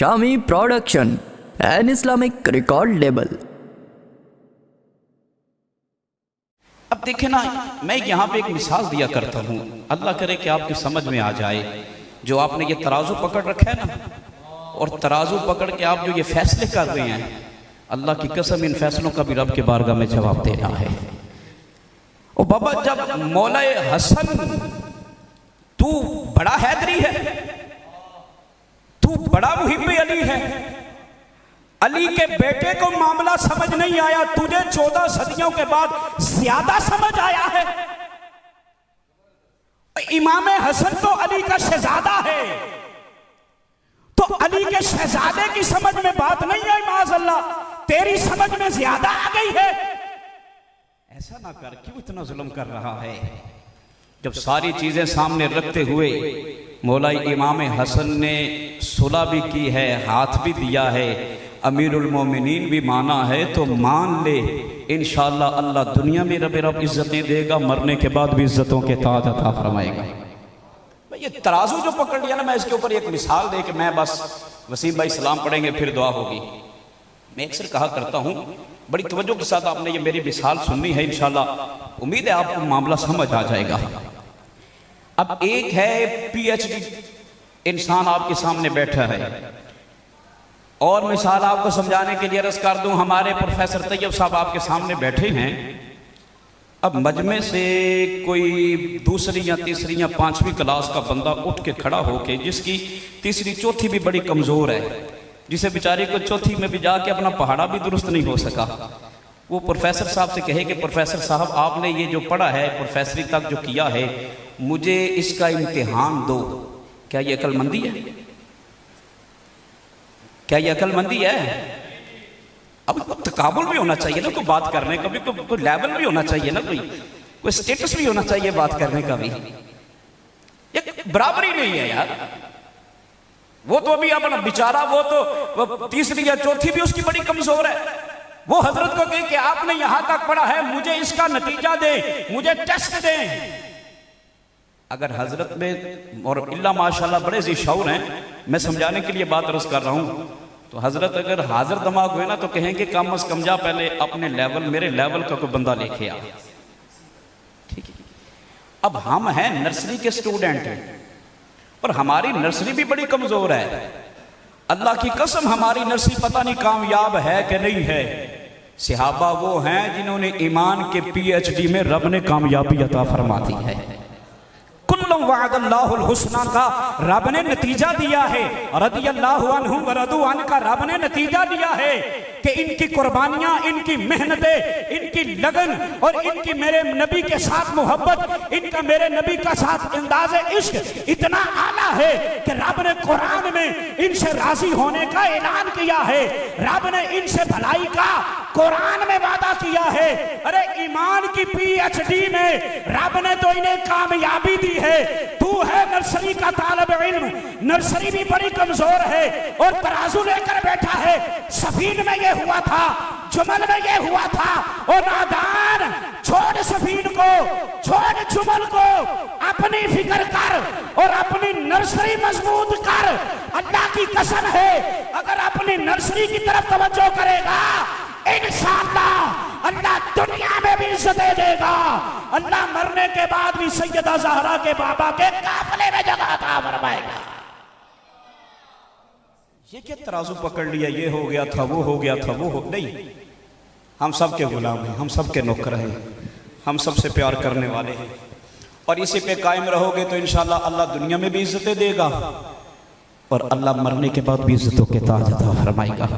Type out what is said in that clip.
Shami production an Islamic record label. अब देखे ना, मैं यहाँ पे एक मिसाल दिया करता हूँ, अल्लाह करे कि आपकी समझ में आ जाए। जो आपने ये तराजू पकड़ रखा है ना, और तराजू पकड़ के आप जो ये फैसले कर रहे हैं, अल्लाह की कसम इन फैसलों का भी रब के बारगाह में जवाब देना है। ओ बाबा, जब मौला हसन तू बड़ा हैदरी है, तू बड़ा मुहिब्बे अली है, अली के बेटे को मामला समझ नहीं आया, तुझे 14 सदियों के बाद ज्यादा समझ आया है। इमाम हसन तो अली का शहजादा है, तो अली के शहजादे की समझ में बात नहीं आई, माज़अल्लाह तेरी समझ में ज्यादा आ गई है। ऐसा ना कर, क्यों इतना जुल्म कर रहा है? जब सारी चीजें सामने रखते हुए मौला इमाम हसन ने सुलह भी की है, हाथ भी दिया है, अमीरुल मोमिनीन भी माना है, तो मान ले इंशाअल्लाह अल्लाह दुनिया में रब इज्जतें देगा, मरने के बाद भी इज्जतों के ताज अता फरमाएगा। ये तराजू जो पकड़ लिया ना, मैं इसके ऊपर एक मिसाल दे के मैं बस वसीम भाई सलाम पढ़ेंगे फिर दुआ होगी। मैं अक्सर कहा करता हूँ, बड़ी तवज्जो के साथ आपने ये मेरी मिसाल सुननी है, इंशाअल्लाह उम्मीद है आपको मामला समझ आ जाएगा। अब एक है पीएचडी इंसान आपके सामने बैठा है, और मिसाल आपको समझाने के लिए अर्ज कर दूं, हमारे प्रोफेसर तैयब साहब आपके सामने बैठे हैं। अब मजमे से कोई दूसरी या तीसरी या 5वीं क्लास का बंदा उठ के खड़ा होके, जिसकी तीसरी चौथी भी बड़ी कमजोर है, जिसे बेचारे को चौथी में भी जाके अपना पहाड़ा भी दुरुस्त नहीं हो सका, वो प्रोफेसर साहब से कहे कि प्रोफेसर साहब आपने ये जो पढ़ा है, प्रोफेसरी तक जो किया है, मुझे इसका इम्तिहान दो। क्या ये अक्लमंदी है? क्या ये अक्लमंदी है? अब तकाबुल भी होना चाहिए ना, कोई बात करने का भी कोई लेवल भी होना चाहिए ना, कोई स्टेटस भी होना चाहिए बात करने का भी। ये बराबरी नहीं है यार। वो तो अभी अपना बेचारा, वो तीसरी या चौथी भी उसकी बड़ी कमजोर है, वो हजरत को कहे कि आपने यहां तक पढ़ा है, मुझे इसका नतीजा दे, मुझे टेस्ट दे। अगर हजरत में और इल्ला माशाल्लाह बड़े जी शौर हैं, मैं समझाने के लिए बात अर्ज कर रहा हूं, तो हजरत अगर हाजिर दिमाग हुए ना तो कहेंगे कम अज कम जा पहले अपने लेवल, मेरे लेवल का कोई बंदा लेके आ। ठीक है, अब हम हैं नर्सरी के स्टूडेंट हैं, पर हमारी नर्सरी भी बड़ी कमजोर है। अल्लाह की कसम हमारी नर्सरी पता नहीं कामयाब है कि नहीं है। सहाबा वो हैं जिन्होंने ईमान के पीएचडी में रब ने कामयाबी अता फरमा दी है। कुल्लुम वअदल्लाहुल हुस्ना का रब ने नतीजा दिया है, रदियल्लाहु अन्हु व रदू अन का रब ने नतीजा दिया है कि इनकी कुर्बानियां, इनकी मेहनतें, इनकी लगन और इनकी मेरे नबी के साथ मोहब्बत, इनका मेरे नबी का साथ अंदाज़े इश्क इतना आला है कि रब ने कुरान में इनसे राजी होने का ऐलान किया है, रब ने इनसे भलाई का कुरान में वादा किया है। अरे ईमान की पीएचडी में रब ने तो इन्हें कामयाबी दी है। तू है नर्सरी का तालिब इल्म, नर्सरी भी बड़ी कमजोर है और तराजू लेकर बैठा है। सफीन में ये हुआ था, जुमल में ये हुआ था, और नादान छोड़ सफीन को, छोड़ जुमल को, अपनी फिक्र कर और अपनी नर्सरी मजबूत कर। अल्लाह की कसम है, अगर अपनी नर्सरी की तरफ तवज्जो करेगा, इंशाअल्लाह अल्लाह दुनिया में भी इज्जतें देगा, अल्लाह मरने के बाद भी सैयदा ज़हरा के बाबा के काफिले में जगह अता फरमाएगा। ये क्या तराजू पकड़ लिया, ये हो गया था, वो हो गया था, वो हो नहीं। हम सब के गुलाम हैं, हम सब के नौकर हैं, हम सबसे प्यार करने वाले हैं, और इसी पे कायम रहोगे तो इंशाअल्लाह अल्लाह दुनिया में भी इज्जतें देगा और अल्लाह मरने के बाद भी इज्जतों के ताज अता फरमाएगा।